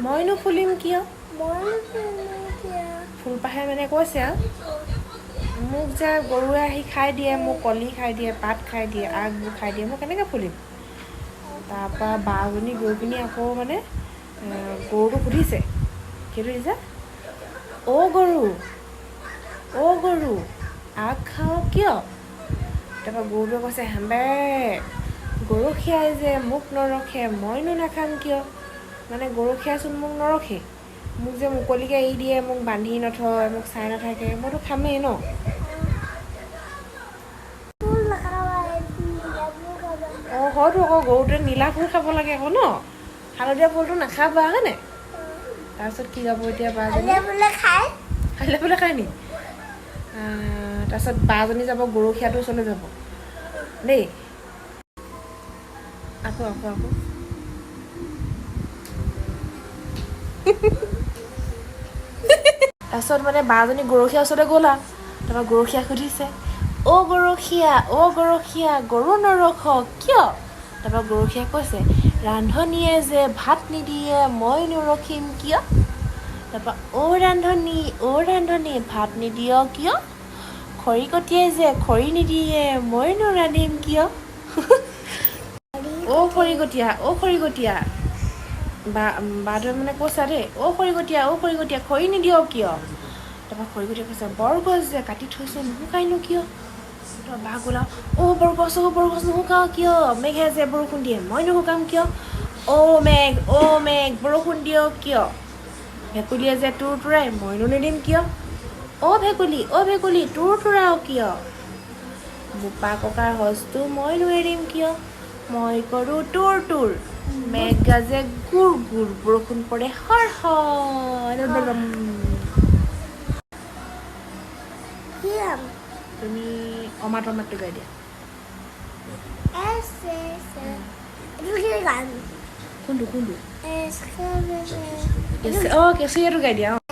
মইনো ফুলিম কিয় মই ফুলপাহে মানে কৈছে আৰু মোক যে গৰুৱে আহি খাই দিয়ে মোক কলি খাই দিয়ে পাত খাই দিয়ে আগবোৰ খাই দিয়ে মই কেনেকৈ ফুলিম তাৰপৰা বাজনী গৈ পিনি আকৌ মানে গৰুটো সুধিছে কি সুধিছে অ' গৰু আগ খাওঁ কিয় তাৰপৰা গৰুটোৱে কৈছে হেম্বে গৰখীয়াই যে মোক নৰখে মইনো নাখাম কিয় মানে গৰখীয়াচোন মোক নৰখে মোক যে মুকলিকৈ এৰি দিয়ে মোক বান্ধি নথয় মোক চাই নাথাকে মইতো খামেই ন অঁ হয়তো আকৌ গৰুটোৱে নীলা ফুল খাব লাগে আকৌ ন হালধীয়া ফুলটো নাখাবা হয়নে তাৰপিছত কি যাব এতিয়া বাজনী হালধীয়া ফুলে খায় নি তাৰপিছত বাজনী যাব গৰখীয়াটোৰ ওচৰলৈ যাব দেই আকৌ তাৰপিছত মানে বাজনী গৰখীয়াৰ ওচৰলৈ গ'ল আৰু তাৰপৰা গৰখীয়াক সুধিছে অ' গৰখীয়া গৰু নৰখ কিয় তাৰপৰা গৰখীয়াই কৈছে ৰান্ধনীয়ে যে ভাত নিদিয়ে মই নৰখিম কিয় তাৰপৰা অ' ৰান্ধনী ভাত নিদিয় কিয় খৰিকটীয়াই যে খৰি নিদিয়ে মই নৰান্ধিম কিয় অ' খৰিকটীয়া বাটোৱে মানে কৈছা দেই অ' খৰিকটীয়া খৰি নিদিয় কিয় তাৰপৰা খৰিকটীয়া কৈছে বৰগছ যে কাটি থৈছোঁ নুশুকাইনো কিয় তাৰপৰা বাঘ ওলাও বৰগছ নুশুকাও কিয় মেঘে যে বৰষুণ দিয়ে মই নুশুকাম কিয় অ' মেঘ বৰষুণ দিয়ক কিয় ভেকুলীয়ে যে তোৰ তোৰাই মইনো নিদিম কিয় অ' ভেকুলী তোৰ তোৰাও কিয় বোপা ককাৰ সজটো মইনো এৰিম কিয় মই কৰোঁ তোৰ মেঘ গাজে গুৰ বৰষুণ পৰে হৰ তুমি অমাতৰ মাতটো গাই দিয়া কোনটো কেঁচুৰীয়াটো গাই দিয়া